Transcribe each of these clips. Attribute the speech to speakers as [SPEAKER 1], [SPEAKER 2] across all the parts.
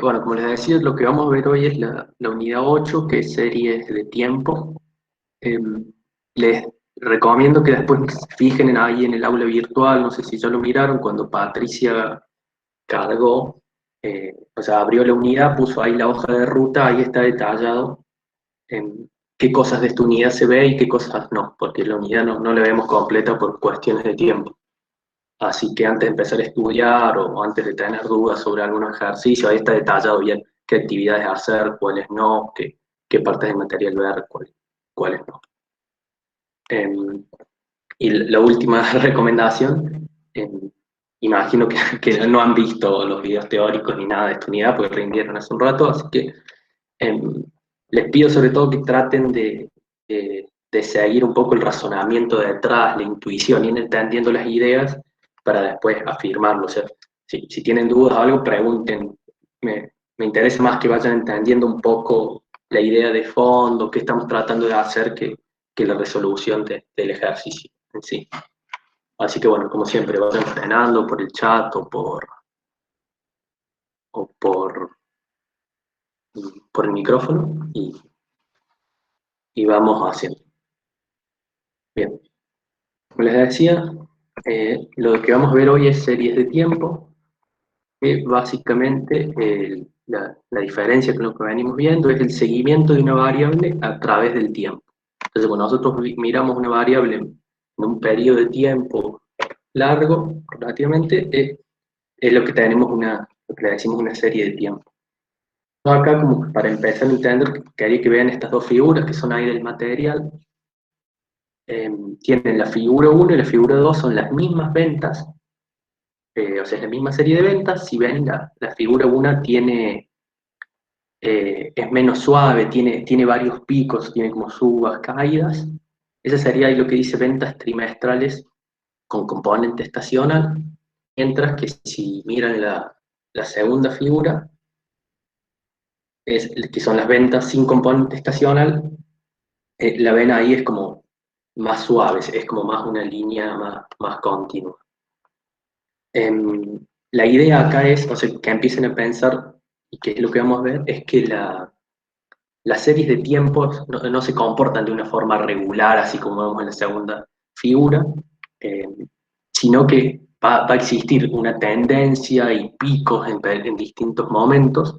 [SPEAKER 1] Bueno, como les decía, lo que vamos a ver hoy es la unidad 8, que es series de tiempo. Eh, Les recomiendo que después se fijen ahí en el aula virtual, no sé si ya lo miraron, cuando Patricia cargó, o sea, abrió la unidad, puso ahí la hoja de ruta, ahí está detallado qué cosas de esta unidad se ve y qué cosas no, porque la unidad no la vemos completa por cuestiones de tiempo. Así que antes de empezar a estudiar o antes de tener dudas sobre algún ejercicio, ahí está detallado bien qué actividades hacer, cuáles no, qué partes de material ver, cuáles no. Em, y la última recomendación, imagino que no han visto los videos teóricos ni nada de esta unidad porque rindieron hace un rato, así que em, les pido sobre todo que traten de seguir un poco el razonamiento detrás, la intuición, ir entendiendo las ideas para después afirmarlo. O sea, si tienen dudas o algo, pregunten. Me interesa más que vayan entendiendo un poco la idea de fondo, qué estamos tratando de hacer, que la resolución del ejercicio en sí. Así que bueno, como siempre, vayan entrenando por el chat o por el micrófono y vamos haciendo. Bien, como les decía, lo que vamos a ver hoy es series de tiempo, que básicamente la diferencia con lo que venimos viendo es el seguimiento de una variable a través del tiempo. Entonces, cuando nosotros miramos una variable en un periodo de tiempo largo, relativamente, es lo que tenemos lo que le decimos una serie de tiempo. Acá, como que para empezar a entender, quería que vean estas dos figuras que son ahí del material. Tienen la figura 1 y la figura 2, son las mismas ventas, o sea, es la misma serie de ventas. Si ven, la figura 1 es menos suave, tiene varios picos, tiene como subas, caídas. Esa sería ahí lo que dice ventas trimestrales con componente estacional, mientras que si miran la segunda figura, que son las ventas sin componente estacional, la ven ahí es como más suave, es como más una línea más continua. La idea acá es, o sea, que empiecen a pensar, y que es lo que vamos a ver, es que las series de tiempos no se comportan de una forma regular, así como vemos en la segunda figura, eh, sino que va a existir una tendencia y picos en distintos momentos,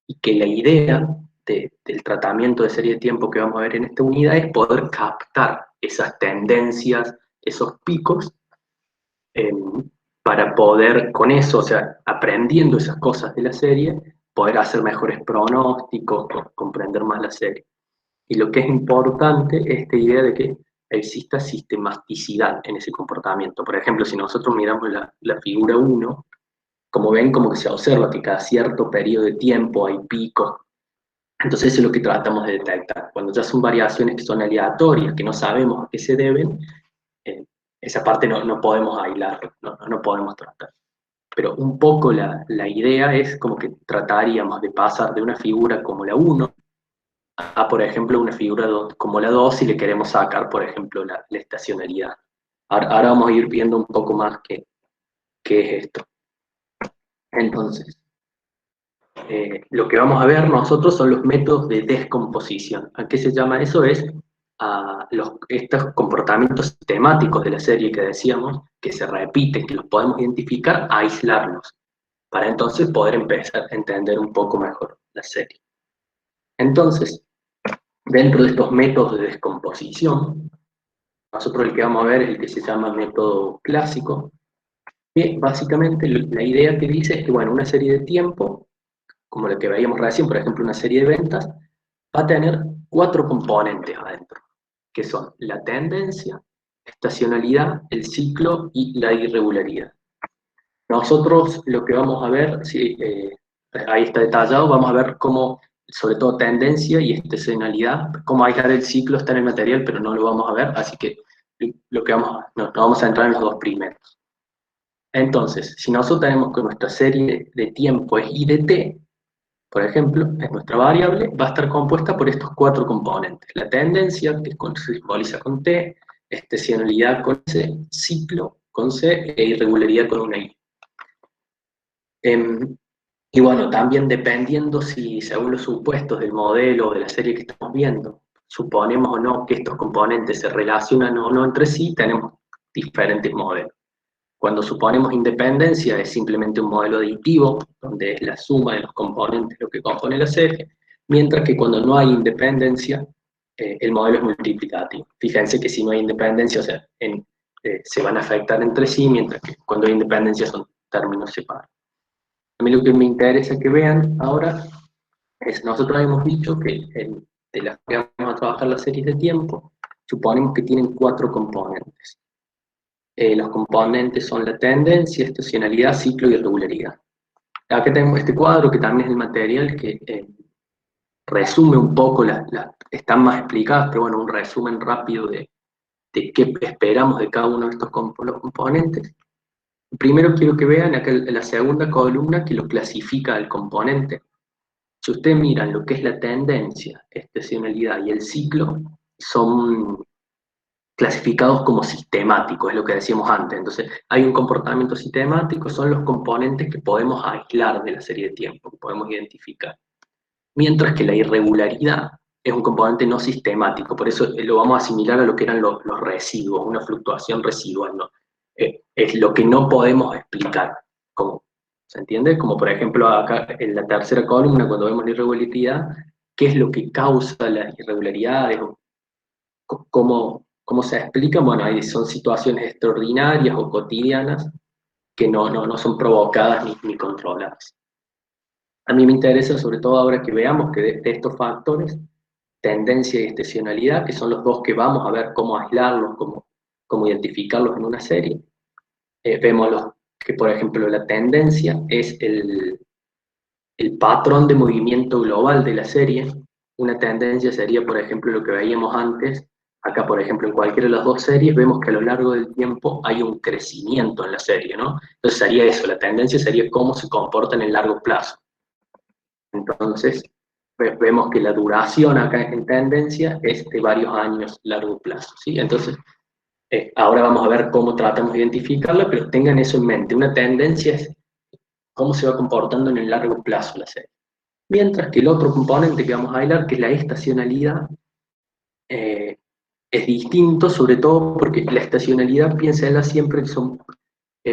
[SPEAKER 1] y que la idea del tratamiento de serie de tiempo que vamos a ver en esta unidad es poder captar esas tendencias, esos picos, eh, para poder con eso, o sea, aprendiendo esas cosas de la serie, poder hacer mejores pronósticos, comprender más la serie. Y lo que es importante es esta idea de que exista sistematicidad en ese comportamiento. Por ejemplo, si nosotros miramos la figura 1, como ven, como que se observa que cada cierto periodo de tiempo hay picos. Entonces eso es lo que tratamos de detectar. Cuando ya son variaciones que son aleatorias, que no sabemos a qué se deben, eh, esa parte no podemos aislar, no podemos tratar. Pero un poco la idea es como que trataríamos de pasar de una figura como la 1 a, por ejemplo, una figura como la 2 si le queremos sacar, por ejemplo, la estacionalidad. Ahora vamos a ir viendo un poco más qué es esto. Entonces, lo que vamos a ver nosotros son los métodos de descomposición. ¿A qué se llama eso? Es a estos comportamientos temáticos de la serie que decíamos, que se repiten, que los podemos identificar, a aislarlos, para entonces poder empezar a entender un poco mejor la serie. Entonces, dentro de estos métodos de descomposición, nosotros el que vamos a ver es el que se llama método clásico, que básicamente la idea que dice es que, bueno, una serie de tiempo, como la que veíamos recién, por ejemplo, una serie de ventas, va a tener 4 componentes adentro, que son la tendencia, estacionalidad, el ciclo y la irregularidad. Nosotros lo que vamos a ver, sí, ahí está detallado, vamos a ver cómo, sobre todo tendencia y estacionalidad, cómo aislar el ciclo está en el material, pero no lo vamos a ver, así que lo que nos vamos a entrar en los dos primeros. Entonces, si nosotros tenemos que nuestra serie de tiempo es I de t, por ejemplo, es nuestra variable, va a estar compuesta por estos 4 componentes. La tendencia, que se simboliza con T, estacionalidad con C, ciclo con C e irregularidad con una I. Y bueno, también dependiendo si, según los supuestos del modelo o de la serie que estamos viendo, suponemos o no que estos componentes se relacionan o no entre sí, tenemos diferentes modelos. Cuando suponemos independencia es simplemente un modelo aditivo, donde es la suma de los componentes lo que compone la serie, mientras que cuando no hay independencia, el modelo es multiplicativo. Fíjense que si no hay independencia, o sea, se van a afectar entre sí, mientras que cuando hay independencia son términos separados. A mí lo que me interesa que vean ahora es, nosotros hemos dicho que de las que vamos a trabajar las series de tiempo, suponemos que tienen cuatro componentes. Los componentes son la tendencia, estacionalidad, ciclo y regularidad. Acá tenemos este cuadro que también es el material que resume un poco, están más explicadas, pero bueno, un resumen rápido de qué esperamos de cada uno de estos los componentes. Primero quiero que vean acá en la segunda columna que lo clasifica el componente. Si ustedes miran lo que es la tendencia, estacionalidad y el ciclo, son clasificados como sistemáticos, es lo que decíamos antes. Entonces, hay un comportamiento sistemático, son los componentes que podemos aislar de la serie de tiempo, que podemos identificar. Mientras que la irregularidad es un componente no sistemático, por eso lo vamos a asimilar a lo que eran los residuos, una fluctuación residual, ¿no? Es lo que no podemos explicar. Como, ¿se entiende? Como por ejemplo acá en la tercera columna, cuando vemos la irregularidad, ¿qué es lo que causa las irregularidades? ¿Cómo se explica? Bueno, ahí son situaciones extraordinarias o cotidianas que no son provocadas ni controladas. A mí me interesa sobre todo ahora que veamos que de estos factores, tendencia y estacionalidad, que son los dos que vamos a ver cómo aislarlos, cómo identificarlos en una serie, vemos que, por ejemplo, la tendencia es el patrón de movimiento global de la serie. Una tendencia sería, por ejemplo, lo que veíamos antes. Acá, por ejemplo, en cualquiera de las dos series vemos que a lo largo del tiempo hay un crecimiento en la serie, ¿no? Entonces sería eso, la tendencia sería cómo se comporta en el largo plazo. Entonces, vemos que la duración acá en tendencia es de varios años largo plazo, ¿sí? Entonces, ahora vamos a ver cómo tratamos de identificarla, pero tengan eso en mente. Una tendencia es cómo se va comportando en el largo plazo la serie. Mientras que el otro componente que vamos a hablar, que es la estacionalidad, eh, es distinto, sobre todo porque la estacionalidad, piénsenla siempre que son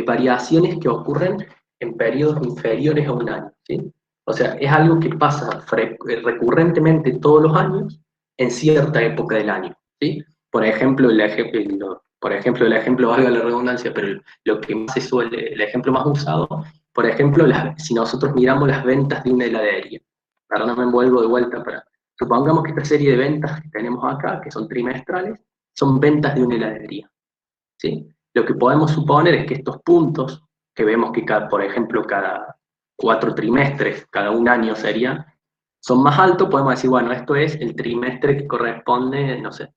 [SPEAKER 1] variaciones que ocurren en periodos inferiores a un año, ¿sí? O sea, es algo que pasa recurrentemente todos los años en cierta época del año, ¿sí? Por ejemplo, el ejemplo, valga la redundancia, pero lo que más se suele, el ejemplo más usado, por ejemplo, si nosotros miramos las ventas de una heladería, ahora no me envuelvo de vuelta, para supongamos que esta serie de ventas que tenemos acá, que son trimestrales, son ventas de una heladería, ¿sí? Lo que podemos suponer es que estos puntos, que vemos que, por ejemplo, cada 4 trimestres, cada un año sería, son más altos, podemos decir, bueno, esto es el trimestre que corresponde, no sé,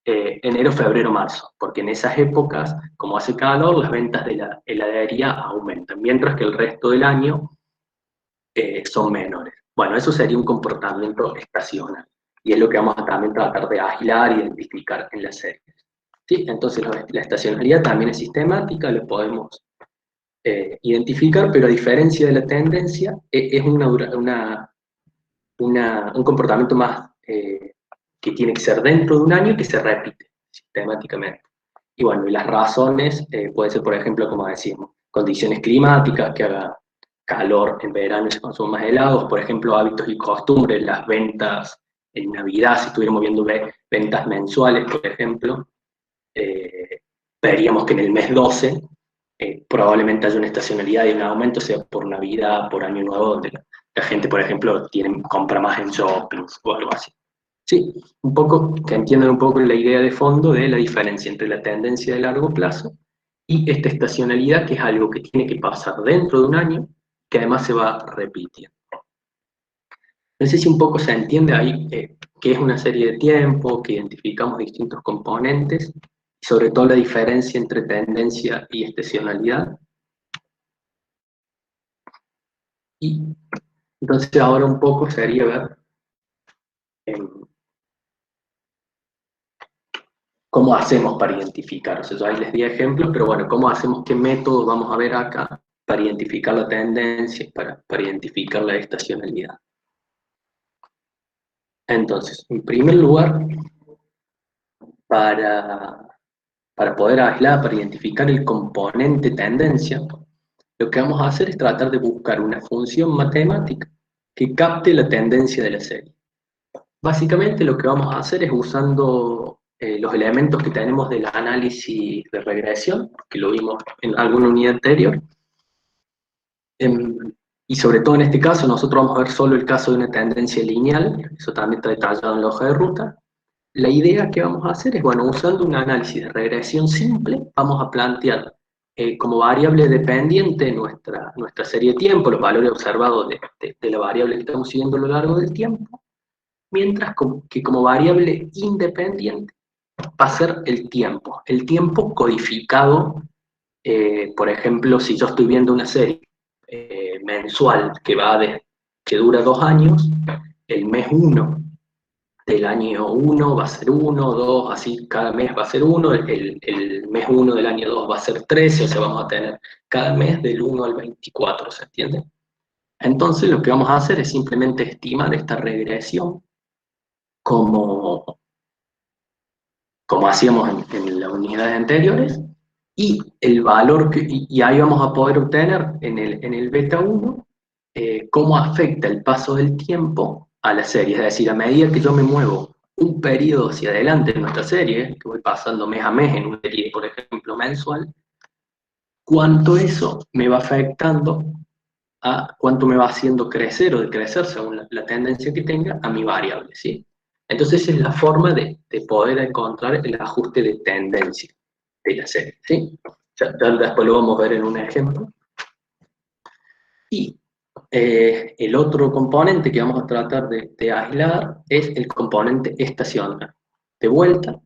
[SPEAKER 1] enero, febrero, marzo, porque en esas épocas, como hace calor, las ventas de la heladería aumentan, mientras que el resto del año son menores. Bueno, eso sería un comportamiento estacional, y es lo que vamos a también tratar de aislar e identificar en la serie. ¿Sí? Entonces la estacionalidad también es sistemática, lo podemos identificar, pero a diferencia de la tendencia, es un comportamiento más que tiene que ser dentro de un año y que se repite sistemáticamente. Y bueno, y las razones puede ser, por ejemplo, como decimos, condiciones climáticas, que haga calor en verano y se consumen más helados, por ejemplo, hábitos y costumbres, las ventas en Navidad, si estuviéramos viendo ventas mensuales, por ejemplo, eh, veríamos que en el mes 12 probablemente haya una estacionalidad y un aumento, sea por Navidad, por Año Nuevo, donde la gente, por ejemplo, compra más en shoppings o algo así. Sí, un poco, que entiendan un poco la idea de fondo de la diferencia entre la tendencia de largo plazo y esta estacionalidad, que es algo que tiene que pasar dentro de un año, que además se va repitiendo. No sé si un poco se entiende ahí qué es una serie de tiempo, que identificamos distintos componentes, y sobre todo la diferencia entre tendencia y estacionalidad. Y entonces ahora un poco sería ver eh, cómo hacemos para identificar. O sea, yo ahí les di ejemplos, pero bueno, cómo hacemos, qué método vamos a ver acá para identificar la tendencia, para identificar la estacionalidad. Entonces, en primer lugar, para, para poder aislar, para identificar el componente tendencia, lo que vamos a hacer es tratar de buscar una función matemática que capte la tendencia de la serie. Básicamente lo que vamos a hacer es usando los elementos que tenemos del análisis de regresión, que lo vimos en alguna unidad anterior, y sobre todo en este caso nosotros vamos a ver solo el caso de una tendencia lineal, eso también está detallado en la hoja de ruta. La idea que vamos a hacer es, bueno, usando un análisis de regresión simple, vamos a plantear como variable dependiente nuestra serie de tiempo, los valores observados de la variable que estamos siguiendo a lo largo del tiempo, mientras que como variable independiente va a ser el tiempo codificado, por ejemplo, si yo estoy viendo una serie mensual que dura 2 años, el mes 1 del año 1 va a ser 1, 2, así cada mes va a ser 1, el mes 1 del año 2 va a ser 13, o sea, vamos a tener cada mes del 1 al 24, ¿se entiende? Entonces lo que vamos a hacer es simplemente estimar esta regresión como, como hacíamos en las unidades anteriores, y el valor y ahí vamos a poder obtener en el beta 1 cómo afecta el paso del tiempo a la serie. Es decir, a medida que yo me muevo un periodo hacia adelante en nuestra serie, que voy pasando mes a mes en una serie, por ejemplo, mensual, cuánto eso me va afectando a cuánto me va haciendo crecer o decrecer según la tendencia que tenga a mi variable, ¿sí? Entonces esa es la forma de poder encontrar el ajuste de tendencia de la serie, ¿sí? Ya después lo vamos a ver en un ejemplo. Y el otro componente que vamos a tratar de aislar es el componente estacional. De vuelta,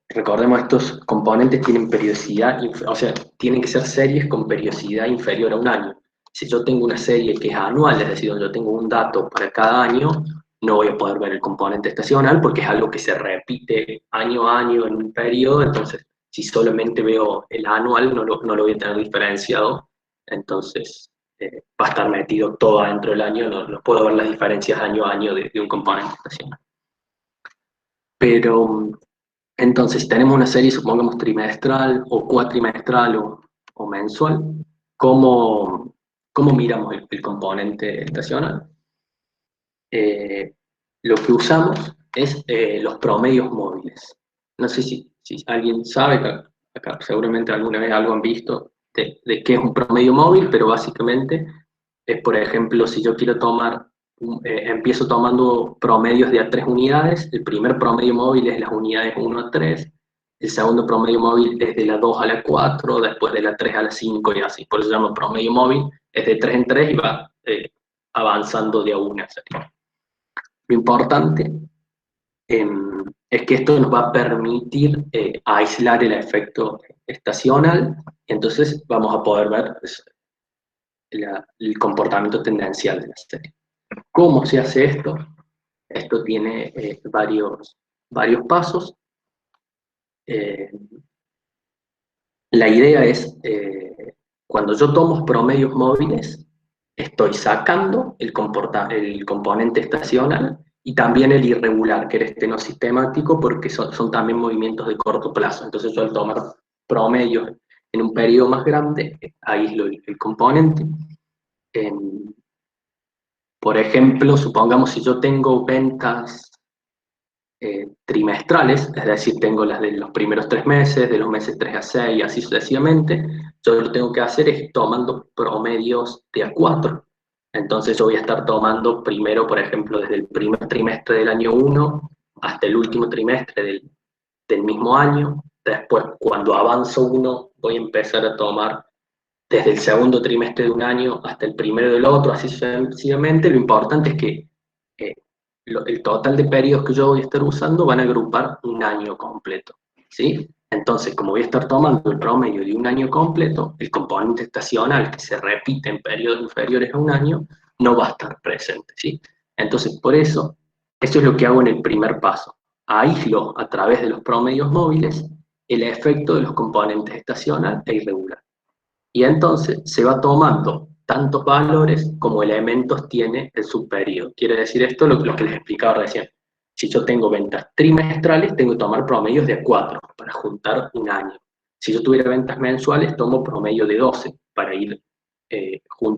[SPEAKER 1] recordemos, estos componentes tienen periodicidad, o sea, tienen que ser series con periodicidad inferior a un año. Si yo tengo una serie que es anual, es decir, donde yo tengo un dato para cada año, no voy a poder ver el componente estacional porque es algo que se repite año a año en un periodo. Entonces, si solamente veo el anual, no lo voy a tener diferenciado, entonces va a estar metido todo adentro del año, no puedo ver las diferencias año a año de un componente estacional. Pero entonces, si tenemos una serie, supongamos trimestral o cuatrimestral o mensual, ¿cómo miramos el componente estacional? Lo que usamos es los promedios móviles. No sé si alguien sabe, acá seguramente alguna vez algo han visto de qué es un promedio móvil, pero básicamente es, por ejemplo, si yo quiero tomar, empiezo tomando promedios de a 3 unidades, el primer promedio móvil es las unidades 1 a 3, el segundo promedio móvil es de la 2 a la 4, después de la 3 a la 5 y así, por eso se llama promedio móvil, es de 3 en 3 y va avanzando de a una serie. Lo importante es que esto nos va a permitir aislar el efecto estacional, y entonces vamos a poder ver el comportamiento tendencial de la serie. ¿Cómo se hace esto? Esto tiene varios pasos. La idea es, cuando yo tomo promedios móviles, estoy sacando el componente estacional y también el irregular, que era este no sistemático, porque son también movimientos de corto plazo. Entonces yo al tomar promedios en un periodo más grande, aíslo el componente. Por ejemplo, supongamos si yo tengo ventas trimestrales, es decir, tengo las de los primeros 3 meses, de los meses 3 a 6, así sucesivamente, yo lo que tengo que hacer es tomando promedios de a 4. Entonces yo voy a estar tomando primero, por ejemplo, desde el primer trimestre del año 1 hasta el último trimestre del mismo año. Después, cuando avanzo uno, voy a empezar a tomar desde el segundo trimestre de un año hasta el primero del otro, así sucesivamente. Lo importante es que eh, el total de periodos que yo voy a estar usando van a agrupar un año completo, ¿sí? Entonces, como voy a estar tomando el promedio de un año completo, el componente estacional que se repite en periodos inferiores a un año no va a estar presente, ¿sí? Entonces, por eso, eso es lo que hago en el primer paso. Aíslo a través de los promedios móviles el efecto de los componentes estacional e irregular. Y entonces se va tomando tantos valores como elementos tiene el subperiodo. Quiere decir esto lo que les explicaba recién. Si yo tengo ventas trimestrales, tengo que tomar promedios de 4 para juntar un año. Si yo tuviera ventas mensuales, tomo promedio de 12 para ir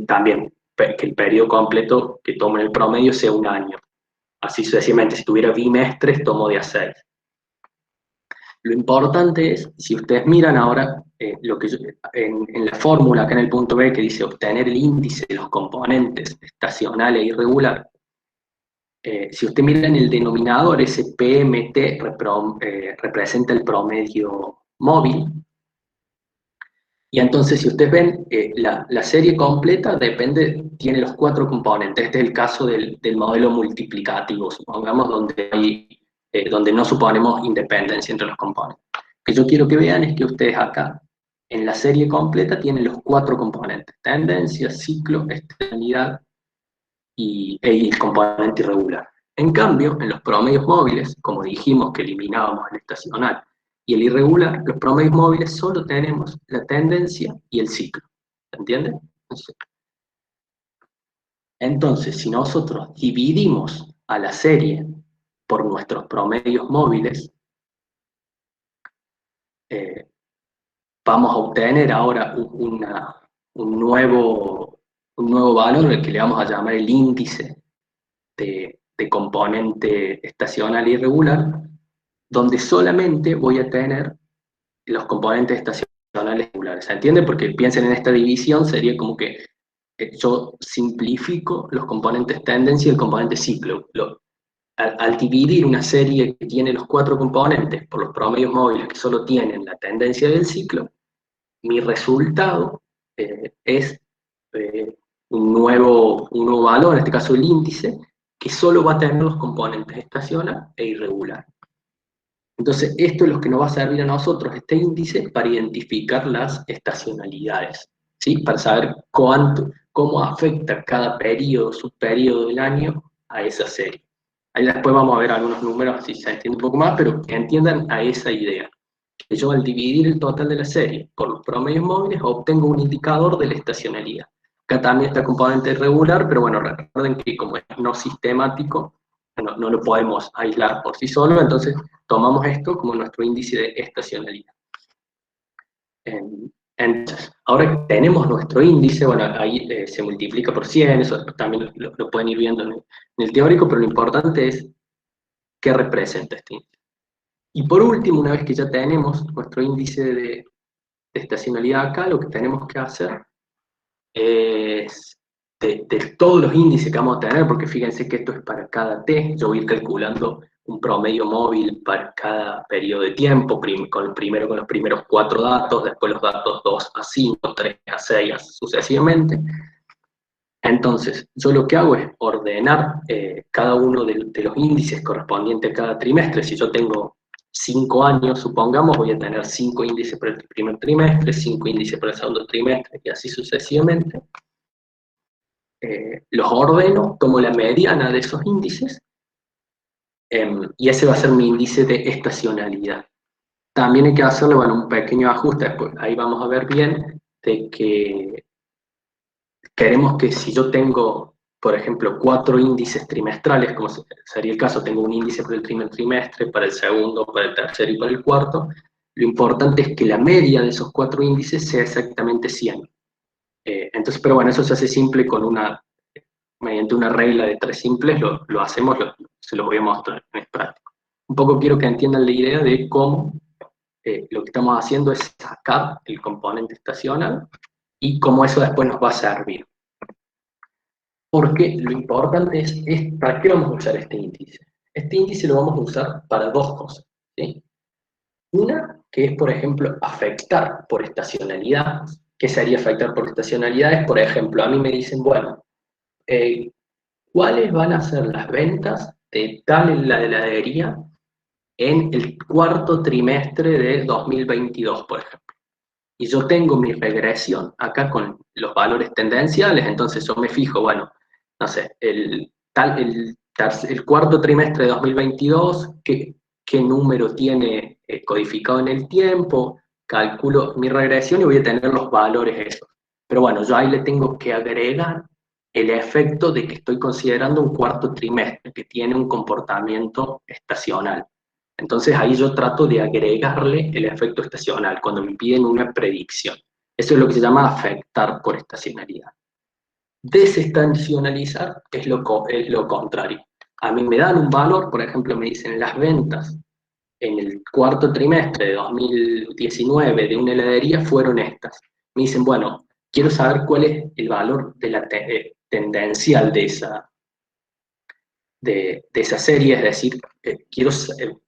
[SPEAKER 1] también, que el periodo completo que tomo en el promedio sea un año. Así sucesivamente, si tuviera bimestres, tomo de a 6. Lo importante es, si ustedes miran ahora, en la fórmula, acá en el punto B, que dice obtener el índice de los componentes estacional e irregular, si usted mira en el denominador, ese PMT representa el promedio móvil, y entonces si ustedes ven, la serie completa tiene los 4 componentes. Este es el caso del modelo multiplicativo, supongamos, donde no suponemos independencia entre los componentes. Lo que yo quiero que vean es que ustedes acá, en la serie completa, tienen los 4 componentes: tendencia, ciclo, estacionalidad y el componente irregular. En cambio, en los promedios móviles, como dijimos que eliminábamos el estacional y el irregular, los promedios móviles solo tenemos la tendencia y el ciclo. ¿Se entiende? Entonces, si nosotros dividimos a la serie por nuestros promedios móviles, vamos a obtener ahora un nuevo valor, el que le vamos a llamar el índice de componente estacional irregular, donde solamente voy a tener los componentes estacionales irregulares. ¿Se entiende? Porque piensen en esta división, sería como que yo simplifico los componentes tendencia y el componente ciclo. Al dividir una serie que tiene los 4 componentes por los promedios móviles que solo tienen la tendencia del ciclo, mi resultado es un nuevo valor, en este caso el índice, que solo va a tener los componentes estacional e irregular. Entonces, esto es lo que nos va a servir a nosotros, este índice, para identificar las estacionalidades, ¿sí? Para saber cómo afecta cada periodo, subperiodo del año a esa serie. Ahí después vamos a ver algunos números, así se entiende un poco más, pero que entiendan a esa idea. Que yo, al dividir el total de la serie por los promedios móviles, obtengo un indicador de la estacionalidad. Acá también está componente irregular, pero bueno, recuerden que como es no sistemático, no lo podemos aislar por sí solo, entonces tomamos esto como nuestro índice de estacionalidad. Entonces, ahora tenemos nuestro índice, bueno, ahí se multiplica por 100, eso también lo pueden ir viendo en el teórico, pero lo importante es qué representa este índice. Y por último, una vez que ya tenemos nuestro índice de estacionalidad acá, lo que tenemos que hacer es, de todos los índices que vamos a tener, porque fíjense que esto es para cada T, yo voy a ir calculando un promedio móvil para cada periodo de tiempo, primero con los primeros 4 datos, después los datos 2 a 5, 3 a 6, sucesivamente. Entonces, yo lo que hago es ordenar cada uno de los índices correspondientes a cada trimestre. Si yo tengo 5 años, supongamos, voy a tener 5 índices para el primer trimestre, 5 índices para el segundo trimestre, y así sucesivamente. Los ordeno, tomo la mediana de esos índices, y ese va a ser mi índice de estacionalidad. También hay que hacerle, bueno, un pequeño ajuste, después ahí vamos a ver bien, de que queremos que si yo tengo, por ejemplo, 4 índices trimestrales, como sería el caso, tengo un índice para el primer trimestre, para el segundo, para el tercero y para el cuarto, lo importante es que la media de esos 4 índices sea exactamente 100. Entonces, pero bueno, eso se hace simple mediante una regla de 3 simples, lo hacemos, se lo voy a mostrar, es práctico. Un poco quiero que entiendan la idea de cómo lo que estamos haciendo es sacar el componente estacional y cómo eso después nos va a servir. Porque lo importante es ¿para qué vamos a usar este índice? Este índice lo vamos a usar para 2 cosas, ¿sí? Una, que es, por ejemplo, afectar por estacionalidad. ¿Qué sería afectar por estacionalidad? Es, por ejemplo, a mí me dicen, bueno, ¿cuáles van a ser las ventas de tal heladería en el cuarto trimestre de 2022, por ejemplo? Y yo tengo mi regresión acá con los valores tendenciales, entonces yo me fijo, bueno, no sé, el cuarto trimestre de 2022, ¿qué número tiene codificado en el tiempo, calculo mi regresión y voy a tener los valores esos. Pero bueno, yo ahí le tengo que agregar el efecto de que estoy considerando un cuarto trimestre que tiene un comportamiento estacional. Entonces ahí yo trato de agregarle el efecto estacional cuando me piden una predicción. Eso es lo que se llama afectar por estacionalidad. Desestacionalizar es lo contrario. A mí me dan un valor, por ejemplo, me dicen las ventas en el cuarto trimestre de 2019 de una heladería fueron estas. Me dicen, bueno, quiero saber cuál es el valor de la tendencial de esa serie, es decir, quiero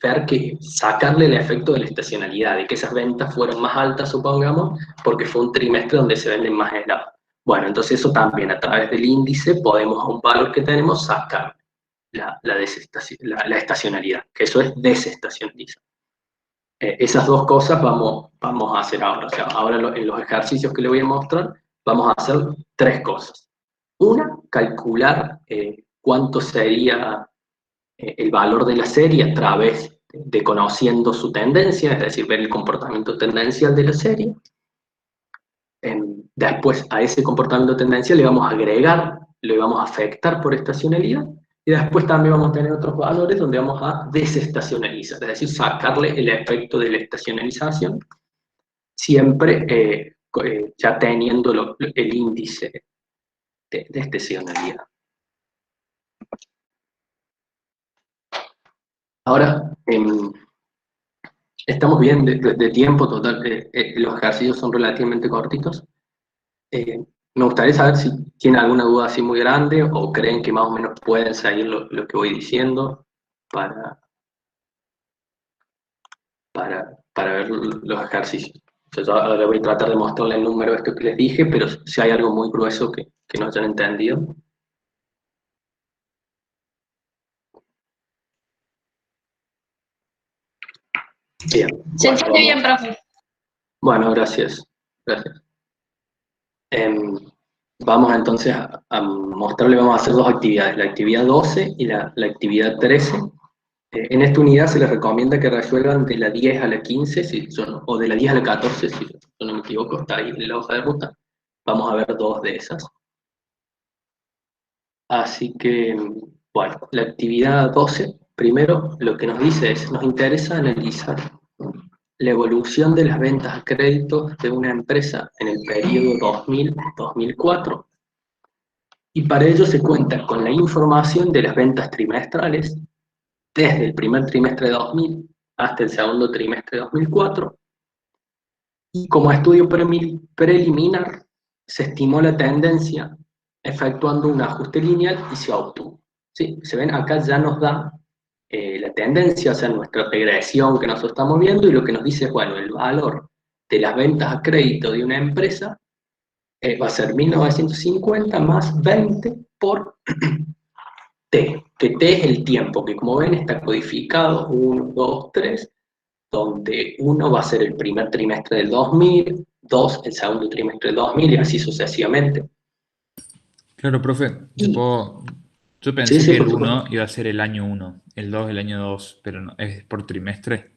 [SPEAKER 1] ver que sacarle el efecto de la estacionalidad, de que esas ventas fueron más altas, supongamos, porque fue un trimestre donde se venden más helados. Bueno, entonces eso también a través del índice podemos a un valor que tenemos sacar la estacionalidad, que eso es desestacionalizar. Esas dos cosas vamos a hacer ahora. O sea, ahora en los ejercicios que le voy a mostrar, vamos a hacer tres cosas. Una, calcular cuánto sería el valor de la serie a través de conociendo su tendencia, es decir, ver el comportamiento tendencial de la serie. Después a ese comportamiento tendencial le vamos a agregar, le vamos a afectar por estacionalidad, y después también vamos a tener otros valores donde vamos a desestacionalizar, es decir, sacarle el efecto de la estacionalización, siempre ya teniendo el índice de estacionalidad. Ahora, estamos bien de tiempo total, los ejercicios son relativamente cortitos. Me gustaría saber si tienen alguna duda así muy grande o creen que más o menos pueden seguir lo que voy diciendo para, para ver los ejercicios. Yo ahora voy a tratar de mostrarle el número de esto que les dije, pero si hay algo muy grueso que no hayan entendido. Bien.
[SPEAKER 2] Se entiende bien, profe.
[SPEAKER 1] Bueno, gracias. Gracias. Vamos entonces a mostrarle, vamos a hacer dos actividades, la actividad 12 y la actividad 13. En esta unidad se les recomienda que resuelvan de la 10 a la 15, o de la 10 a la 14, si yo no me equivoco, está ahí en la hoja de ruta. Vamos a ver dos de esas. Así que, bueno, la actividad 12, primero lo que nos dice es, nos interesa analizar la evolución de las ventas a crédito de una empresa en el periodo 2000-2004, y para ello se cuenta con la información de las ventas trimestrales desde el primer trimestre de 2000 hasta el segundo trimestre de 2004, y como estudio preliminar se estimó la tendencia efectuando un ajuste lineal y se obtuvo. ¿Sí? Se ven, acá ya nos da la tendencia, o sea, nuestra regresión que nosotros estamos viendo, y lo que nos dice es, bueno, el valor de las ventas a crédito de una empresa va a ser 1950 más 20 por T, que T es el tiempo, que como ven está codificado, 1, 2, 3, donde 1 va a ser el primer trimestre del 2000, 2 el segundo trimestre del 2000 y así sucesivamente.
[SPEAKER 3] Claro, profe, yo pensé
[SPEAKER 1] Sí,
[SPEAKER 3] que el
[SPEAKER 1] por
[SPEAKER 3] 1
[SPEAKER 1] supuesto.
[SPEAKER 3] iba a ser el año 1, el 2 el año 2, pero no, es por trimestre.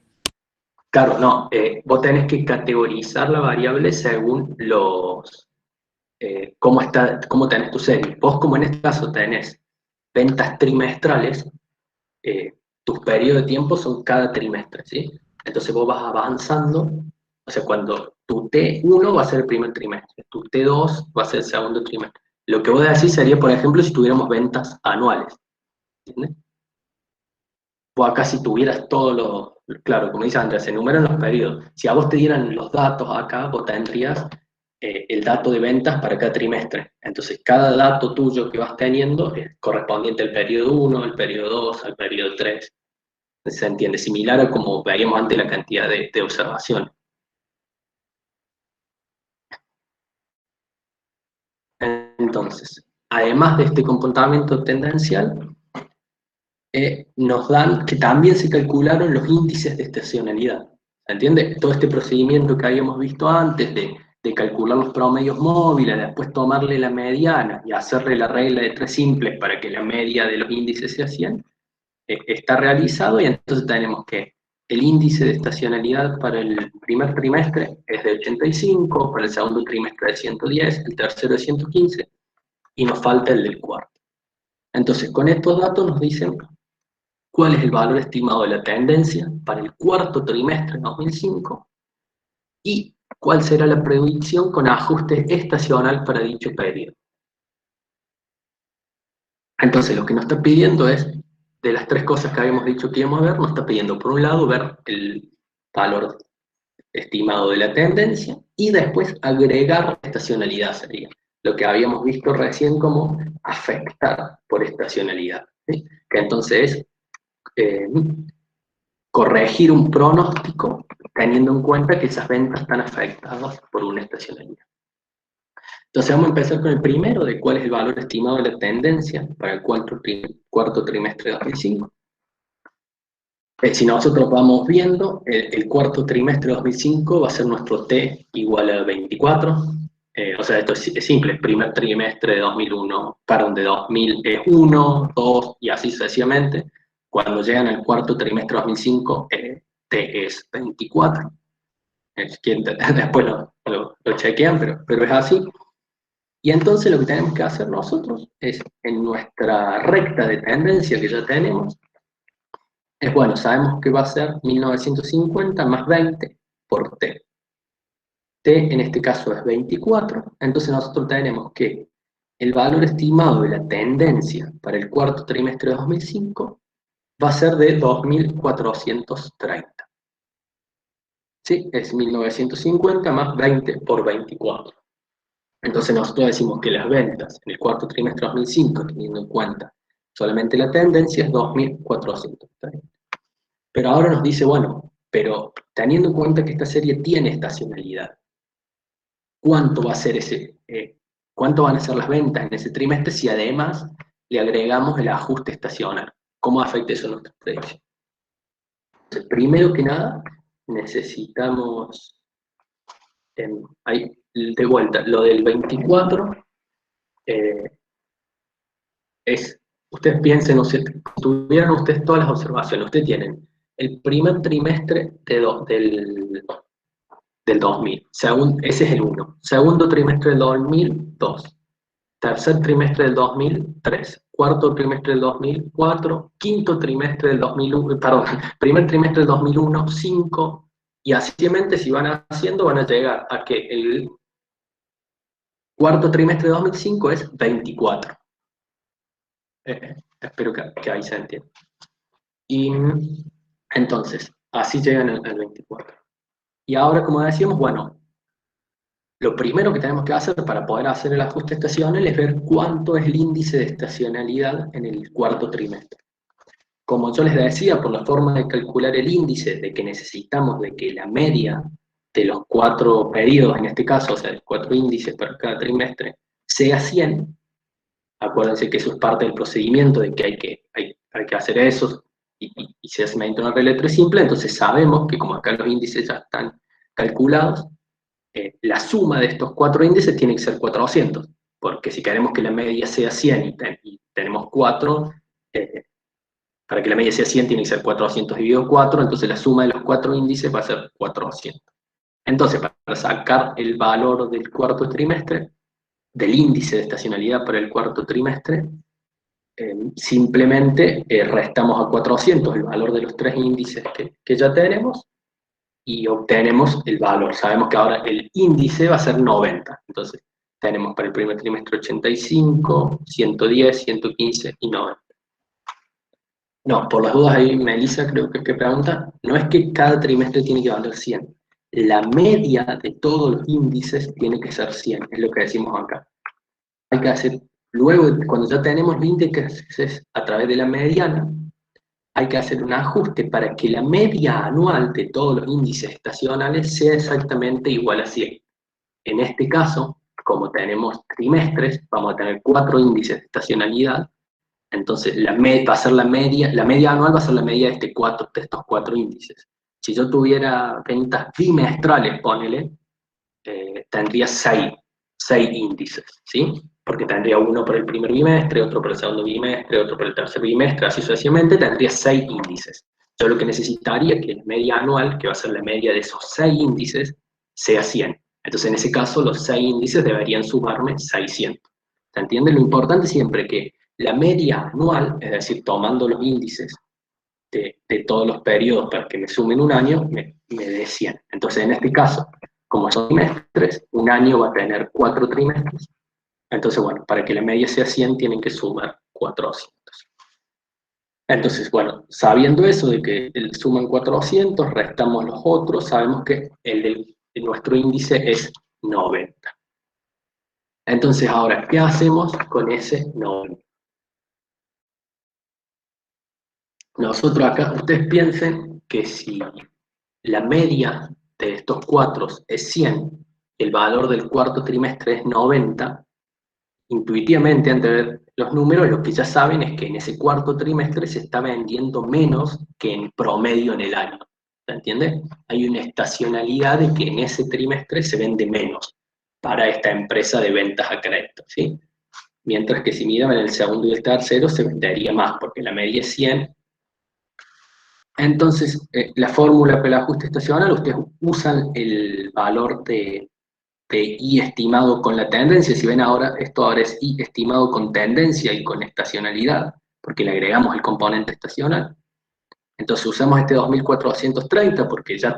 [SPEAKER 1] Claro, no, vos tenés que categorizar la variable según cómo tenés tu serie. Vos, como en este caso tenés ventas trimestrales, tus periodos de tiempo son cada trimestre, ¿sí? Entonces vos vas avanzando, o sea, cuando tu T1 va a ser el primer trimestre, tu T2 va a ser el segundo trimestre. Lo que vos decís sería, por ejemplo, si tuviéramos ventas anuales, ¿entiendes? Vos acá si tuvieras todos claro, como dice Andrés, se enumeran los periodos. Si a vos te dieran los datos acá, vos tendrías el dato de ventas para cada trimestre. Entonces, cada dato tuyo que vas teniendo es correspondiente al periodo 1, al periodo 2, al periodo 3. Se entiende, similar a como veíamos antes la cantidad de observaciones. Entonces, además de este comportamiento tendencial, nos dan que también se calcularon los índices de estacionalidad. ¿Se entiende? Todo este procedimiento que habíamos visto antes de calcular los promedios móviles, después tomarle la mediana y hacerle la regla de tres simples para que la media de los índices se hacían, está realizado, y entonces tenemos que el índice de estacionalidad para el primer trimestre es de 85, para el segundo trimestre de 110, el tercero de 115, y nos falta el del cuarto. Entonces, con estos datos nos dicen cuál es el valor estimado de la tendencia para el cuarto trimestre de 2005 y cuál será la predicción con ajuste estacional para dicho periodo. Entonces, lo que nos está pidiendo es, de las tres cosas que habíamos dicho que íbamos a ver, nos está pidiendo, por un lado, ver el valor estimado de la tendencia y después agregar estacionalidad, sería lo que habíamos visto recién como afectar por estacionalidad, ¿sí? Que entonces es corregir un pronóstico teniendo en cuenta que esas ventas están afectadas por una estacionalidad. Entonces vamos a empezar con el primero, de cuál es el valor estimado de la tendencia para el cuarto trimestre de 2005. Si nosotros vamos viendo, el cuarto trimestre de 2005 va a ser nuestro T igual a 24. O sea, esto es simple, el primer trimestre de 2001, perdón, de 2000 es 1, 2 y así sucesivamente. Cuando llegan al cuarto trimestre de 2005, T es 24. Después lo chequean, pero es así. Y entonces lo que tenemos que hacer nosotros es, en nuestra recta de tendencia que ya tenemos, es bueno, sabemos que va a ser 1950 más 20 por T. T en este caso es 24, entonces nosotros tenemos que el valor estimado de la tendencia para el cuarto trimestre de 2005 va a ser de 2430. ¿Sí? Es 1950 más 20 por 24. Entonces nosotros decimos que las ventas en el cuarto trimestre de 2005, teniendo en cuenta solamente la tendencia, es 2430. Pero ahora nos dice, bueno, pero teniendo en cuenta que esta serie tiene estacionalidad, ¿cuánto va a ser cuánto van a ser las ventas en ese trimestre si además le agregamos el ajuste estacional? ¿Cómo afecta eso a nuestra predicción? Entonces, primero que nada, necesitamos, ahí, de vuelta, lo del 24 ustedes piensen, o sea, tuvieran ustedes todas las observaciones, ustedes tienen el primer trimestre del 2000, ese es el 1, segundo trimestre del 2002, tercer trimestre del 2003, cuarto trimestre del 2004, quinto trimestre del 2001, perdón, primer trimestre del 2001, 5, y así si van haciendo van a llegar a que el cuarto trimestre de 2005 es 24. Espero que ahí se entienda. Y entonces, así llegan al 24. Y ahora, como decíamos, bueno, lo primero que tenemos que hacer para poder hacer el ajuste estacional es ver cuánto es el índice de estacionalidad en el cuarto trimestre. Como yo les decía, por la forma de calcular el índice, de que necesitamos de que la media de los 4 periodos, en este caso, o sea, de 4 índices para cada trimestre, sea 100, acuérdense que eso es parte del procedimiento, de que hay que hacer eso, y se hace mediante una regla de 3 simple, entonces sabemos que como acá los índices ya están calculados, la suma de estos 4 índices tiene que ser 400, porque si queremos que la media sea 100 y tenemos 4, para que la media sea 100 tiene que ser 400 dividido 4, entonces la suma de los 4 índices va a ser 400. Entonces, para sacar el valor del cuarto trimestre, del índice de estacionalidad para el cuarto trimestre, simplemente restamos a 400 el valor de los 3 índices que ya tenemos, y obtenemos el valor. Sabemos que ahora el índice va a ser 90. Entonces, tenemos para el primer trimestre 85, 110, 115 y 90. No, por las dudas ahí, Melissa creo que pregunta, no es que cada trimestre tiene que valer 100. La media de todos los índices tiene que ser 100, es lo que decimos acá. Hay que hacer, luego, cuando ya tenemos los índices a través de la mediana, hay que hacer un ajuste para que la media anual de todos los índices estacionales sea exactamente igual a 100. En este caso, como tenemos trimestres, vamos a tener 4 índices de estacionalidad, entonces va a ser la media anual va a ser la media de estos 4 índices. Si yo tuviera ventas bimestrales, ponele, tendría 6 índices, ¿sí? Porque tendría uno para el primer bimestre, otro para el segundo bimestre, otro para el tercer bimestre, así sucesivamente, tendría 6 índices. Yo lo que necesitaría es que la media anual, que va a ser la media de esos 6 índices, sea 100. Entonces, en ese caso, los 6 índices deberían sumarme 600. ¿Se entiende? Lo importante siempre que la media anual, es decir, tomando los índices de todos los periodos para que me sumen un año, me dé 100. Entonces, en este caso, como son trimestres, un año va a tener 4 trimestres. Entonces, bueno, para que la media sea 100, tienen que sumar 400. Entonces, bueno, sabiendo eso de que suman 400, restamos los otros, sabemos que de nuestro índice es 90. Entonces, ahora, ¿qué hacemos con ese 90? Nosotros acá, ustedes piensen que si la media de estos 4 es 100, el valor del cuarto trimestre es 90, intuitivamente, antes de ver los números, lo que ya saben es que en ese cuarto trimestre se está vendiendo menos que en promedio en el año. ¿Se entiende? Hay una estacionalidad de que en ese trimestre se vende menos para esta empresa de ventas a crédito, ¿sí? Mientras que si miran en el segundo y el tercero se vendería más, porque la media es 100. Entonces, la fórmula para el ajuste estacional, ustedes usan el valor de I estimado con la tendencia. Si ven ahora, esto ahora es I estimado con tendencia y con estacionalidad, porque le agregamos el componente estacional. Entonces usamos este 2430 porque ya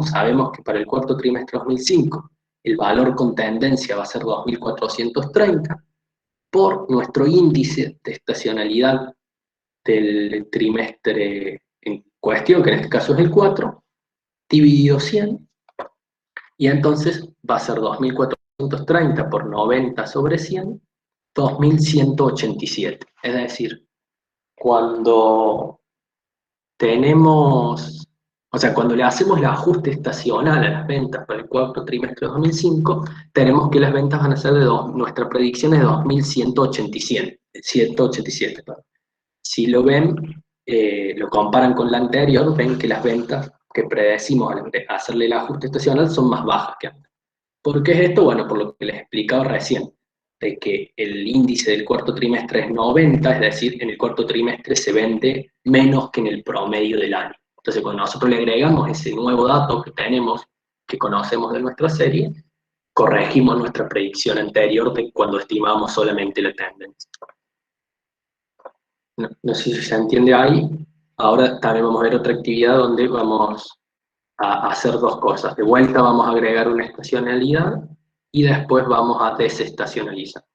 [SPEAKER 1] sabemos que para el cuarto trimestre 2005 el valor con tendencia va a ser 2430 por nuestro índice de estacionalidad del trimestre en cuestión, que en este caso es el 4, dividido 100, y entonces va a ser 2430 por 90 sobre 100, 2187. Es decir, cuando cuando le hacemos el ajuste estacional a las ventas para el cuarto trimestre de 2005, tenemos que las ventas van a ser nuestra predicción es de 2187. Perdón. Si lo ven, lo comparan con la anterior, ven que las ventas que predecimos al hacerle el ajuste estacional son más bajas que antes. ¿Por qué es esto? Bueno, por lo que les he explicado recién, de que el índice del cuarto trimestre es 90, es decir, en el cuarto trimestre se vende menos que en el promedio del año. Entonces, cuando nosotros le agregamos ese nuevo dato que tenemos, que conocemos de nuestra serie, corregimos nuestra predicción anterior de cuando estimamos solamente la tendencia. No sé si se entiende ahí. Ahora también vamos a ver otra actividad donde vamos a hacer dos cosas. De vuelta vamos a agregar una estacionalidad y después vamos a desestacionalizar.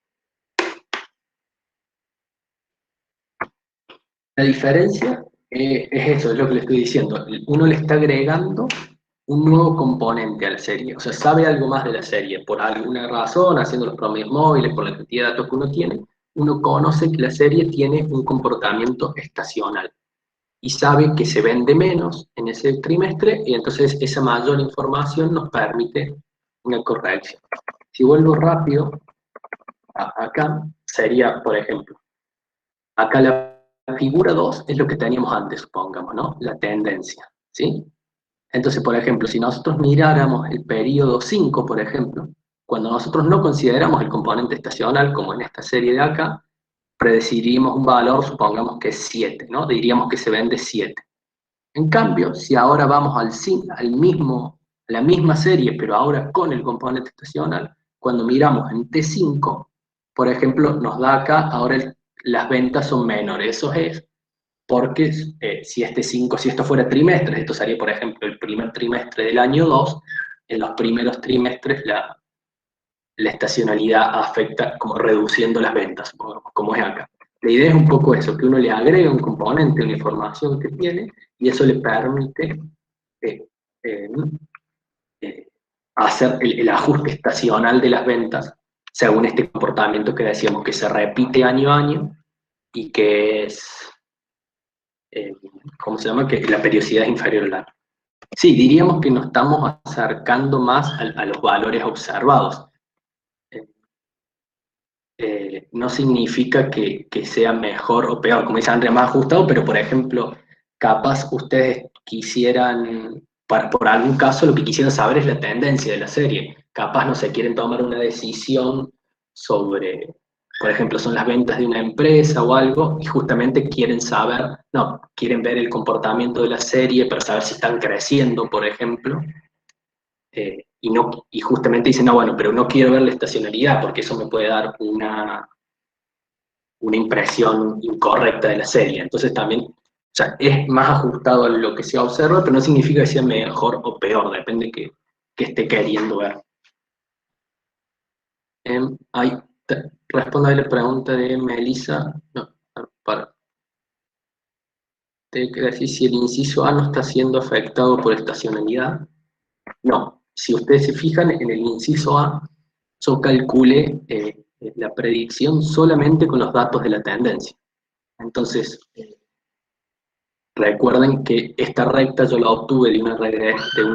[SPEAKER 1] La diferencia es eso, es lo que le estoy diciendo. Uno le está agregando un nuevo componente a la serie. O sea, sabe algo más de la serie. Por alguna razón, haciendo los promedios móviles, por la cantidad de datos que uno tiene, uno conoce que la serie tiene un comportamiento estacional. Y sabe que se vende menos en ese trimestre, y entonces esa mayor información nos permite una corrección. Si vuelvo rápido, acá sería, por ejemplo, acá la figura 2 es lo que teníamos antes, supongamos, ¿no? La tendencia, ¿sí? Entonces, por ejemplo, si nosotros miráramos el periodo 5, por ejemplo, cuando nosotros no consideramos el componente estacional, como en esta serie de acá, predeciríamos un valor, supongamos que es 7, ¿no? Diríamos que se vende 7. En cambio, si ahora vamos a la misma serie, pero ahora con el componente estacional, cuando miramos en T5, por ejemplo, nos da acá, ahora las ventas son menores. Eso es porque si esto fuera trimestres, esto sería, por ejemplo, el primer trimestre del año 2, en los primeros trimestres la estacionalidad afecta como reduciendo las ventas, como es acá. La idea es un poco eso, que uno le agrega un componente, una información que tiene, y eso le permite eh, eh, hacer el ajuste estacional de las ventas según este comportamiento que decíamos que se repite año a año y que es, ¿cómo se llama? Que la periodicidad es inferior al año. Sí, diríamos que nos estamos acercando más a los valores observados. No significa que sea mejor o peor, como dice Andrea, más ajustado, pero por ejemplo, capaz ustedes quisieran, por algún caso, lo que quisieran saber es la tendencia de la serie. Capaz no se quieren tomar una decisión sobre por ejemplo, son las ventas de una empresa o algo, y justamente quieren saber, no, quieren ver el comportamiento de la serie para saber si están creciendo, por ejemplo, y justamente dicen, no, bueno, pero no quiero ver la estacionalidad porque eso me puede dar una impresión incorrecta de la serie. Entonces también, o sea, es más ajustado a lo que se observa, pero no significa que sea mejor o peor, depende que esté queriendo ver. Ahí respondo a la pregunta de Melissa. No, para. Te quiero decir, si el inciso A no está siendo afectado por estacionalidad, no. Si ustedes se fijan, en el inciso A, yo calculé la predicción solamente con los datos de la tendencia. Entonces, recuerden que esta recta yo la obtuve de una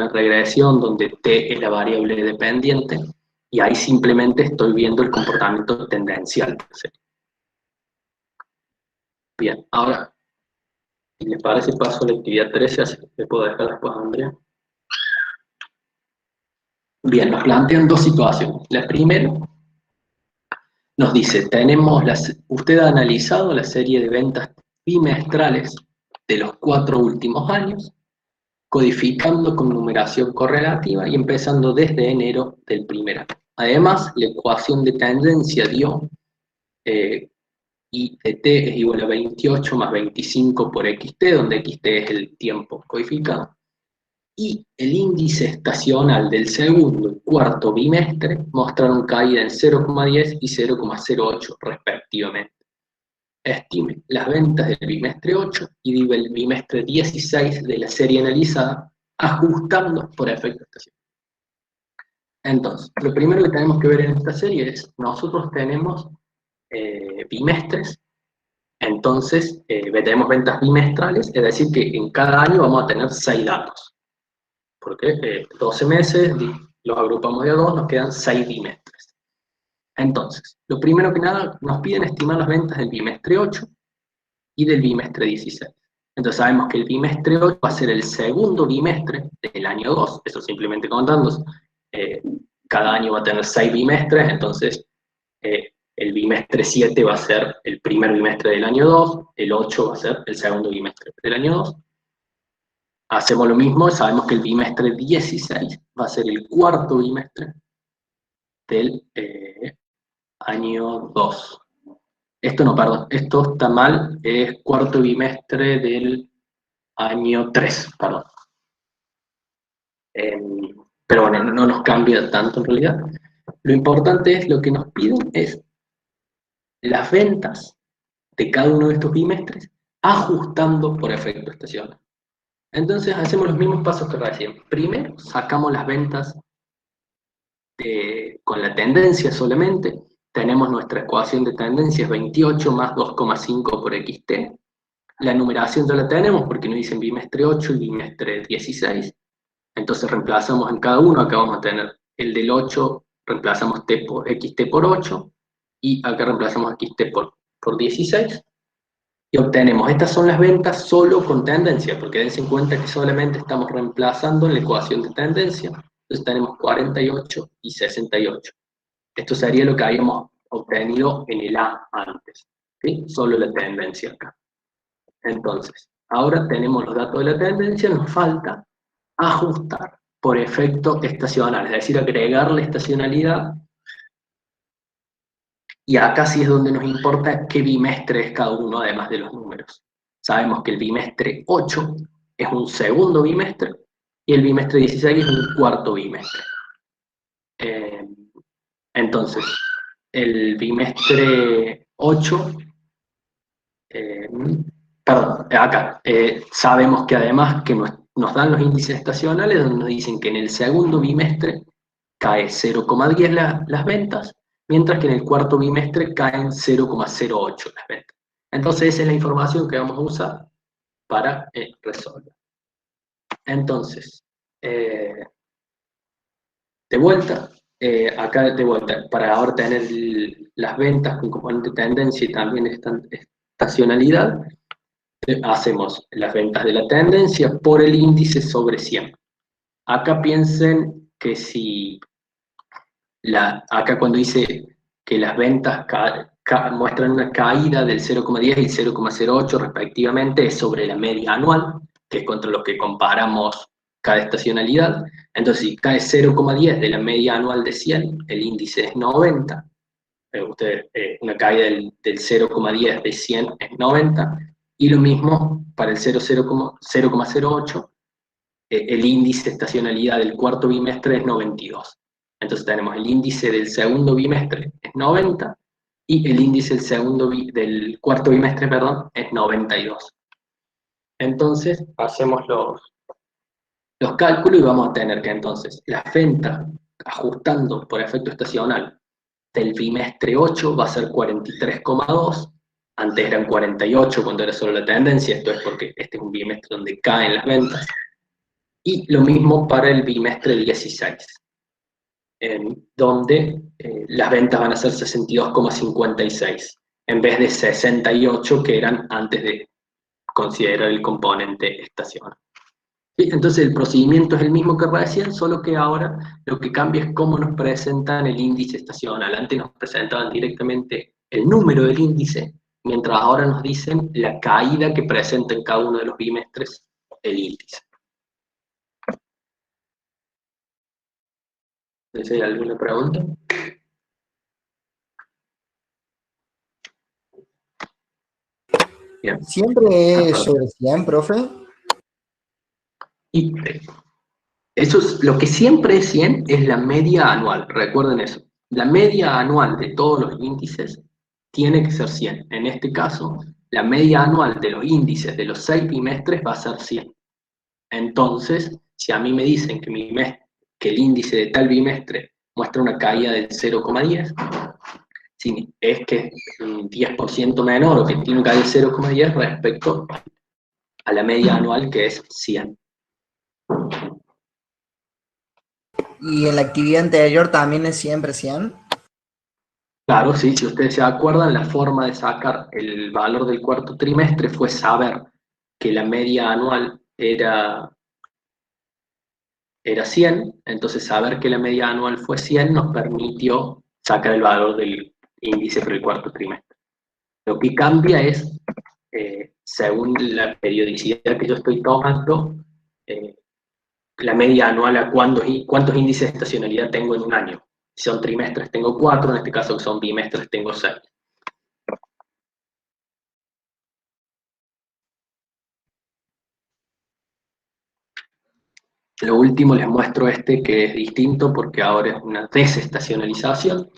[SPEAKER 1] regresión donde t es la variable dependiente, y ahí simplemente estoy viendo el comportamiento tendencial. Bien, ahora, si les parece, paso a la actividad 13, así que puedo dejar después a Andrea. Bien, nos plantean dos situaciones. La primera nos dice, usted ha analizado la serie de ventas bimestrales de los 4 últimos años, codificando con numeración correlativa y empezando desde enero del primer año. Además, la ecuación de tendencia dio I de t es igual a 28 más 25 por xt, donde xt es el tiempo codificado, y el índice estacional del segundo y cuarto bimestre mostraron caída en 0,10 y 0,08 respectivamente. Estime las ventas del bimestre 8 y del bimestre 16 de la serie analizada, ajustando por efecto estacional. Entonces, lo primero que tenemos que ver en esta serie es, nosotros tenemos bimestres, entonces tenemos ventas bimestrales, es decir que en cada año vamos a tener 6 datos. Porque 12 meses, los agrupamos de a 2, nos quedan 6 bimestres. Entonces, lo primero que nada, nos piden estimar las ventas del bimestre 8 y del bimestre 16. Entonces sabemos que el bimestre 8 va a ser el segundo bimestre del año 2, eso simplemente contando. Cada año va a tener 6 bimestres, entonces el bimestre 7 va a ser el primer bimestre del año 2, el 8 va a ser el segundo bimestre del año 2. Hacemos lo mismo, sabemos que el bimestre 16 va a ser el cuarto bimestre del año 2. Esto no, perdón, esto está mal, es cuarto bimestre del año 3, perdón. Pero bueno, no nos cambia tanto en realidad. Lo importante es, lo que nos piden es las ventas de cada uno de estos bimestres ajustando por efecto estacional. Entonces hacemos los mismos pasos que recién. Primero sacamos las ventas con la tendencia solamente. Tenemos nuestra ecuación de tendencia, es 28 más 2,5 por xt. La numeración ya la tenemos porque nos dicen bimestre 8 y bimestre 16. Entonces reemplazamos en cada uno. Acá vamos a tener el del 8, reemplazamos xt por 8, y acá reemplazamos xt por 16. Y obtenemos, estas son las ventas solo con tendencia, porque dense en cuenta que solamente estamos reemplazando en la ecuación de tendencia. Entonces tenemos 48 y 68. Esto sería lo que habíamos obtenido en el A antes, ¿sí? Solo la tendencia acá. Entonces, ahora tenemos los datos de la tendencia, nos falta ajustar por efecto estacional, es decir, agregar la estacionalidad. Y acá sí es donde nos importa qué bimestre es cada uno, además de los números. Sabemos que el bimestre 8 es un segundo bimestre y el bimestre 16 es un cuarto bimestre. Entonces, el bimestre 8, perdón, acá, sabemos que además que nos dan los índices estacionales donde nos dicen que en el segundo bimestre cae 0,10 las ventas, mientras que en el cuarto bimestre caen 0,08 las ventas. Entonces esa es la información que vamos a usar para resolver. Entonces, de vuelta, acá de vuelta, para ahora tener las ventas con componente tendencia y también estacionalidad, hacemos las ventas de la tendencia por el índice sobre 100. Acá piensen que si acá cuando dice que las ventas muestran una caída del 0,10 y 0,08 respectivamente, es sobre la media anual, que es contra lo que comparamos cada estacionalidad. Entonces, si cae 0,10 de la media anual de 100, el índice es 90. Una caída del 0,10 de 100 es 90, y lo mismo para el 0,08, el índice de estacionalidad del cuarto bimestre es 92. Entonces tenemos el índice del segundo bimestre es 90, y el índice del cuarto bimestre, perdón, es 92. Entonces hacemos los cálculos y vamos a tener que entonces la venta, ajustando por efecto estacional, del bimestre 8 va a ser 43,2, antes eran 48 cuando era solo la tendencia, esto es porque este es un bimestre donde caen las ventas, y lo mismo para el bimestre 16, donde las ventas van a ser 62,56, en vez de 68 que eran antes de considerar el componente estacional. ¿Sí? Entonces el procedimiento es el mismo que recién, solo que ahora lo que cambia es cómo nos presentan el índice estacional. Antes nos presentaban directamente el número del índice, mientras ahora nos dicen la caída que presenta en cada uno de los bimestres el índice. ¿Hay alguna pregunta? Bien.
[SPEAKER 2] ¿Siempre es sobre 100, profe?
[SPEAKER 1] Y eso es, lo que siempre es 100 es la media anual, recuerden eso. La media anual de todos los índices tiene que ser 100. En este caso, la media anual de los índices de los 6 bimestres va a ser 100. Entonces, si a mí me dicen que el índice de tal bimestre muestra una caída del 0,10, si es que es un 10% menor o que tiene una caída del 0,10 respecto a la media anual que es 100.
[SPEAKER 2] ¿Y en la actividad anterior también es siempre 100?
[SPEAKER 1] Claro, sí, si ustedes se acuerdan, la forma de sacar el valor del cuarto trimestre fue saber que la media anual era 100, entonces saber que la media anual fue 100 nos permitió sacar el valor del índice por el cuarto trimestre. Lo que cambia es, según la periodicidad que yo estoy tomando, la media anual a cuántos índices de estacionalidad tengo en un año. Si son trimestres tengo 4, en este caso que son bimestres tengo 6. Lo último les muestro que es distinto porque ahora es una desestacionalización.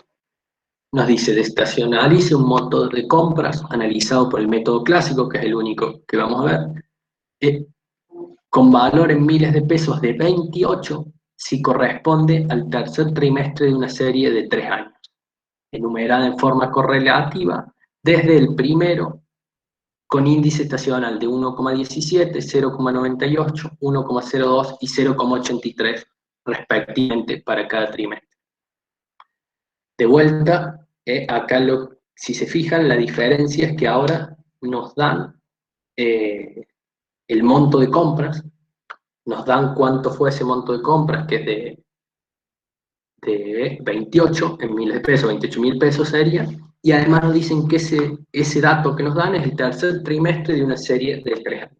[SPEAKER 1] Nos dice desestacionalice un monto de compras analizado por el método clásico, que es el único que vamos a ver, con valor en miles de pesos de 28 si corresponde al tercer trimestre de una serie de 3 años, enumerada en forma correlativa desde el primero con índice estacional de 1,17, 0,98, 1,02 y 0,83 respectivamente para cada trimestre. De vuelta, acá si se fijan, la diferencia es que ahora nos dan el monto de compras, nos dan cuánto fue ese monto de compras, que es de 28 en miles de pesos, 28.000 pesos sería, y además nos dicen que ese dato que nos dan es el tercer trimestre de una serie de 3 años.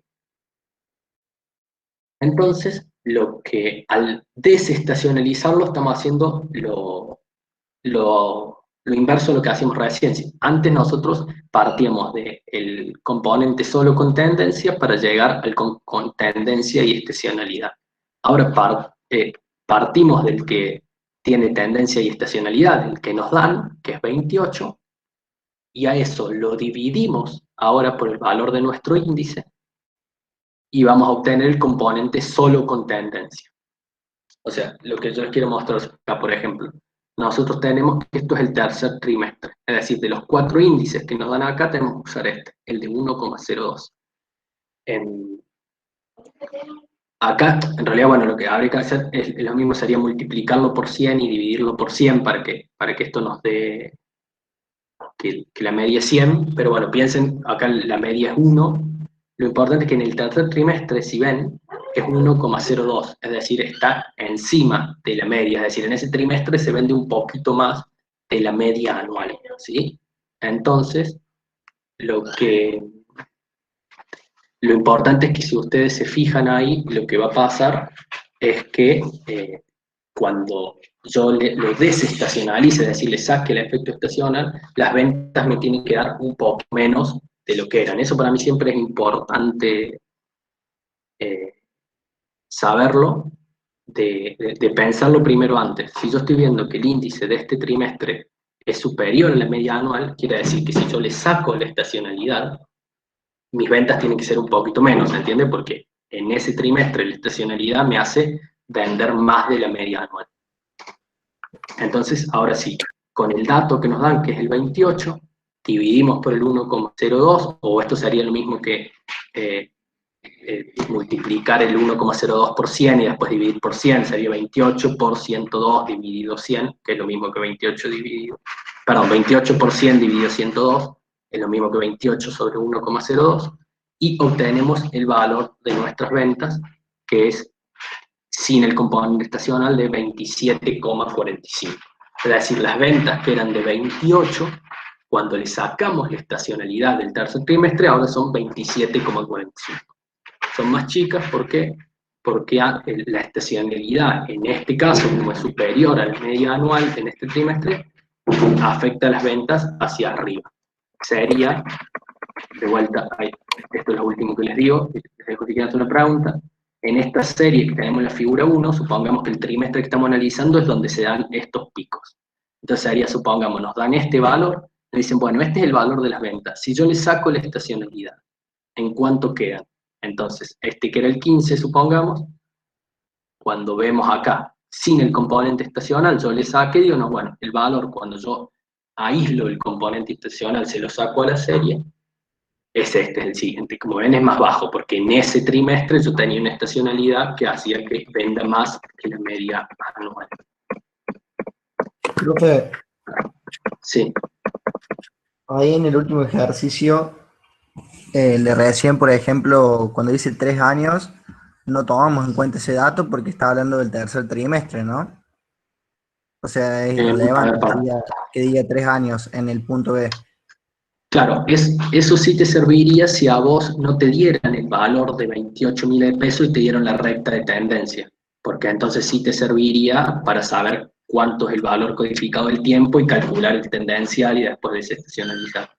[SPEAKER 1] Entonces, lo que al desestacionalizarlo estamos haciendo lo inverso a lo que hacíamos recién. Antes nosotros partíamos del componente solo con tendencia para llegar al con tendencia y estacionalidad. Ahora partimos del que tiene tendencia y estacionalidad, el que nos dan, que es 28, y a eso lo dividimos ahora por el valor de nuestro índice, y vamos a obtener el componente solo con tendencia. O sea, lo que yo les quiero mostrar acá, por ejemplo, nosotros tenemos que esto es el tercer trimestre, es decir, de los 4 índices que nos dan acá, tenemos que usar el de 1,02. Acá, en realidad, bueno, lo que habría que hacer es lo mismo, sería multiplicarlo por 100 y dividirlo por 100 para que esto nos dé que la media es 100, pero bueno, piensen, acá la media es 1, lo importante es que en el tercer trimestre, si ven, es 1,02, es decir, está encima de la media, es decir, en ese trimestre se vende un poquito más de la media anual, ¿sí? Entonces, lo importante es que si ustedes se fijan ahí, lo que va a pasar es que cuando yo lo desestacionalice, es decir, le saque el efecto estacional, las ventas me tienen que dar un poco menos de lo que eran. Eso para mí siempre es importante saberlo, de pensarlo primero antes. Si yo estoy viendo que el índice de este trimestre es superior a la media anual, quiere decir que si yo le saco la estacionalidad, mis ventas tienen que ser un poquito menos, ¿entiende? Porque en ese trimestre la estacionalidad me hace vender más de la media anual. Entonces, ahora sí, con el dato que nos dan, que es el 28, dividimos por el 1,02, o esto sería lo mismo que multiplicar el 1,02 por 100 y después dividir por 100, sería 28 por 102 dividido 100, que es lo mismo que 28 por 100 dividido 102, es lo mismo que 28 sobre 1,02, y obtenemos el valor de nuestras ventas, que es sin el componente estacional de 27,45. Es decir, las ventas que eran de 28, cuando le sacamos la estacionalidad del tercer trimestre, ahora son 27,45. Son más chicas, ¿por qué? Porque la estacionalidad, en este caso, como es superior a la media anual en este trimestre, afecta las ventas hacia arriba. Sería, de vuelta, esto es lo último que les digo, les dejo si quieren hacer una pregunta. En esta serie que tenemos en la figura 1, supongamos que el trimestre que estamos analizando es donde se dan estos picos. Entonces sería, supongamos, nos dan este valor, le dicen, bueno, este es el valor de las ventas. Si yo le saco la estacionalidad, ¿en cuánto quedan? Entonces, este que era el 15, supongamos, cuando vemos acá, sin el componente estacional, yo le saqué y digo, no, bueno, el valor cuando yo aíslo el componente estacional, se lo saco a la serie, es este, es el siguiente. Como ven, es más bajo, porque en ese trimestre yo tenía una estacionalidad que hacía que venda más que la media anual.
[SPEAKER 2] Profe,
[SPEAKER 1] Sí,
[SPEAKER 2] ahí en el último ejercicio, el de recién, por ejemplo, cuando dice 3 años, no tomamos en cuenta ese dato porque está hablando del tercer trimestre, ¿no? O sea, es
[SPEAKER 1] a
[SPEAKER 2] irrelevante
[SPEAKER 1] ver, para.
[SPEAKER 2] que diga 3 años en el punto B.
[SPEAKER 1] Claro, eso sí te serviría si a vos no te dieran el valor de 28.000 de pesos y te dieron la recta de tendencia, porque entonces sí te serviría para saber cuánto es el valor codificado del tiempo y calcular el tendencial y después desestacionalizar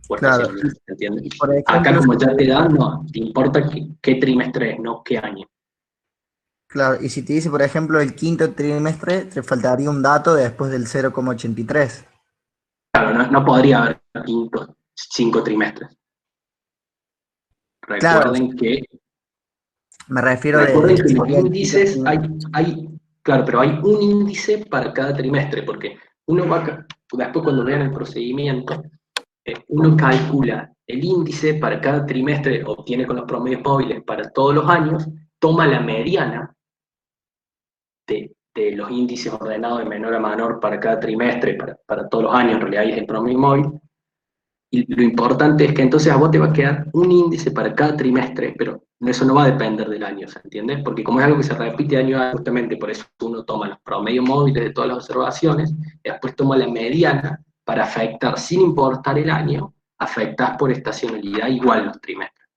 [SPEAKER 1] o
[SPEAKER 2] Claro,
[SPEAKER 1] estacionalizar, ¿entiendes?
[SPEAKER 2] y por
[SPEAKER 1] Acá
[SPEAKER 2] ejemplo,
[SPEAKER 1] como ya te dan, no, te importa qué trimestre es, no qué año.
[SPEAKER 2] claro, y si te dice, por ejemplo, el quinto trimestre, te faltaría un dato después del 0,83.
[SPEAKER 1] Claro, no podría haber 5 trimestres.
[SPEAKER 2] Claro,
[SPEAKER 1] Recuerden que
[SPEAKER 2] me refiero de
[SPEAKER 1] Recuerden
[SPEAKER 2] que
[SPEAKER 1] que los
[SPEAKER 2] sería el quinto
[SPEAKER 1] índices,
[SPEAKER 2] trimestre.
[SPEAKER 1] claro, pero hay un índice para cada trimestre, porque uno va, después cuando vean el procedimiento, uno calcula el índice para cada trimestre, obtiene con los promedios móviles para todos los años, toma la mediana de los índices ordenados de menor a menor para cada trimestre, para todos los años, en realidad es el promedio móvil. Y lo importante es que entonces a vos te va a quedar un índice para cada trimestre, pero eso no va a depender del año, ¿se entiende? Porque como es algo que se repite año a año, justamente por eso uno toma los promedios móviles de todas las observaciones, y después toma la mediana para afectar, sin importar el año, afectar por estacionalidad igual los trimestres.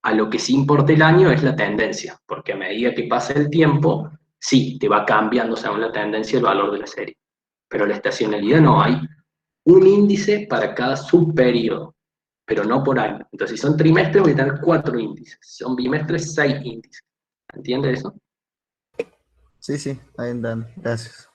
[SPEAKER 1] A lo que sí importa el año es la tendencia, porque a medida que pasa el tiempo, sí, te va cambiando según la tendencia el valor de la serie. Pero la estacionalidad no, hay un índice para cada subperiodo, pero no por año. Entonces, si son trimestres, voy a tener 4 índices. Si son bimestres, 6 índices. ¿Entiendes eso?
[SPEAKER 2] Sí, sí, ahí están. Gracias.